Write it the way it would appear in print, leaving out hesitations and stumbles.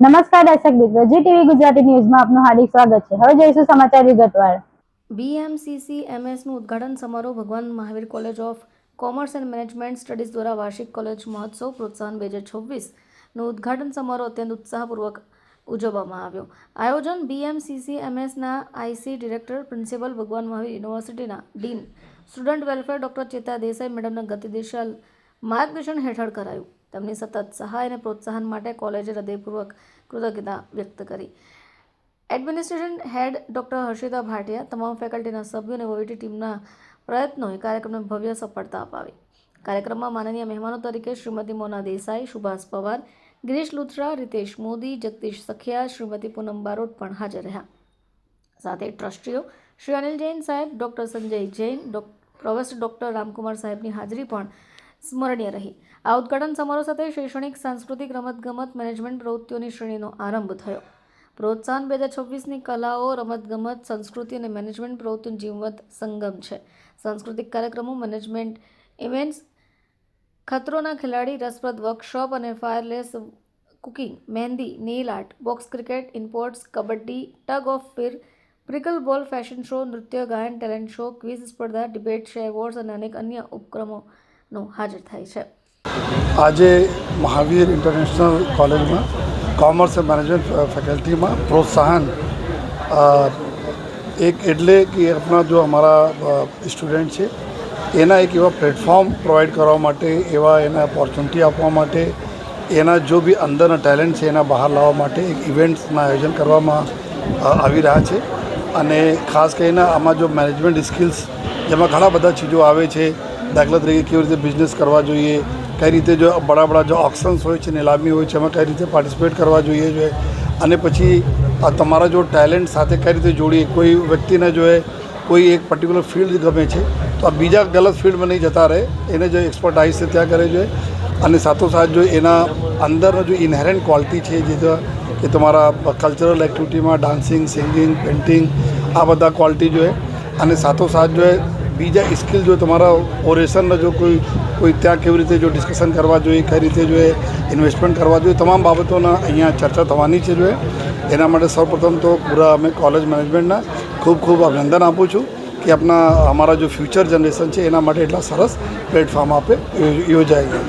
નમસ્કાર દર્શક મિત્રો, જી ટીવી ગુજરાતી ન્યૂઝમાં આપનું હાર્દિક સ્વાગત છે। હવે જોઈશું સમાચાર વિગતવાર। BMCCMSનું ઉદ્ઘાટન સમારોહ ભગવાન Mahavir college of commerce and management studies દ્વારા વાર્ષિક કોલેજ મહોત્સવ પ્રોત્સાહન 2026નું ઉદ્ઘાટન સમારોહ અત્યંત ઉત્સાહપૂર્વક ઉજવવામાં આવ્યો। આયોજન BMCCMSના આઈસી ડિરેક્ટર પ્રિન્સિપલ ભગવાન મહાવીર યુનિવર્સિટીના ડીન સ્ટુડન્ટ વેલફેર ડોક્ટર ચેતા દેસાઈ મેડમના ગતિદિશા માર્ગદર્શન હેઠળ કરાયું। તેમની સતત સહાય અને પ્રોત્સાહન માટે કોલેજે હૃદયપૂર્વક કૃતજ્ઞતા વ્યક્ત કરી। Administration head doctor Harshita Bhatia, તમામ ફેકલ્ટીના સભ્યો અને વહીવટી ટીમના પ્રયત્નોએ કાર્યક્રમને ભવ્ય સફળતા અપાવી। કાર્યક્રમમાં માનનીય મહેમાનો તરીકે શ્રીમતી મોના દેસાઈ, સુભાષ પવાર, ગિરીશ લુથરા, રીતેશ મોદી, જગદીશ સખિયા, શ્રીમતી પૂનમ બારોટ પણ હાજર રહ્યા। સાથે ટ્રસ્ટીઓ શ્રી અનિલ જૈન સાહેબ, doctor Sanjay Jain, professor doctor Ramkumar સાહેબની હાજરી પણ સ્મરણીય રહી। આ ઉદ્ઘાટન સમારોહ સાથે શૈક્ષણિક, સાંસ્કૃતિક, રમતગમત, મેનેજમેન્ટ પ્રવૃત્તિઓની શ્રેણીનો આરંભ થયો। પ્રોત્સાહન 2026ની કલાઓ, રમતગમત, સંસ્કૃતિ અને મેનેજમેન્ટ પ્રવૃત્તિનો જીવંત સંગમ છે। સાંસ્કૃતિક કાર્યક્રમો, મેનેજમેન્ટ ઇવેન્ટ્સ, ખતરોના ખેલાડી, રસપ્રદ વર્કશોપ અને fireless cooking, mehndi, nail art, box cricket, imports, kabaddi, tug of war, pickleball, fashion show, નૃત્ય, ગાયન, ટેલેન્ટ શો, ક્વિઝ સ્પર્ધા, ડિબેટ, શો એવોર્ડ્સ અને અનેક અન્ય ઉપક્રમોનો હાજર થાય છે। આજે મહાવીર ઇન્ટરનેશનલ કોલેજમાં કોમર્સ એન્ડ મેનેજમેન્ટ ફેકલ્ટીમાં પ્રોત્સાહન એક એટલે કે આપણા જો અમારા સ્ટુડન્ટ છે એના એક એવા પ્લેટફોર્મ પ્રોવાઈડ કરવા માટે, એવા એને ઓપોર્ચ્યુનિટી આપવા માટે, એના જો બી અંદરના ટેલેન્ટ છે એના બહાર લાવવા માટે એક ઇવેન્ટ્સના આયોજન કરવામાં આવી રહ્યા છે। અને ખાસ કરીને આમાં જો મેનેજમેન્ટ સ્કિલ્સ જેમાં ઘણા બધા ચીજો આવે છે, દાખલા તરીકે કેવી રીતે બિઝનેસ કરવા જોઈએ, કઈ રીતે જો બડા જો ઓક્શન્સ હોય છે, નીલામી હોય છે, એમાં કઈ રીતે પાર્ટિસિપેટ કરવા જોઈએ, અને પછી તમારા જો ટેલેન્ટ સાથે કઈ રીતે જોડીએ। કોઈ વ્યક્તિને જો કોઈ એક પર્ટિક્યુલર ફિલ્ડ ગમે છે તો આ બીજા ગલત ફિલ્ડમાં નહીં જતા રહે, એને જો એક્સપર્ટાઇઝ છે ત્યાં કરે જોઈએ। અને સાથોસાથ જો એના અંદરનો જો ઇનહેરન્ટ ક્વોલિટી છે જે કે તમારા કલ્ચરલ એક્ટિવિટીમાં ડાન્સિંગ, સિંગિંગ, પેઇન્ટિંગ, આ બધા ક્વોલિટી જોઈએ। અને સાથોસાથ જો બીજા સ્કિલ જો તમારા ઓરેશનનો જો કોઈ ત્યાં કેવી રીતે જો ડિસ્કશન કરવા જોઈએ, કઈ રીતે જો ઇન્વેસ્ટમેન્ટ કરવા જોઈએ, તમામ બાબતોના અહીંયા ચર્ચા થવાની છે। એના માટે સૌપ્રથમ તો પૂરા અમે કોલેજ મેનેજમેન્ટના ખૂબ ખૂબ અભિનંદન આપું છું કે અમારા જો ફ્યુચર જનરેશન છે એના માટે એટલા સરસ પ્લેટફોર્મ આપે યોજાય।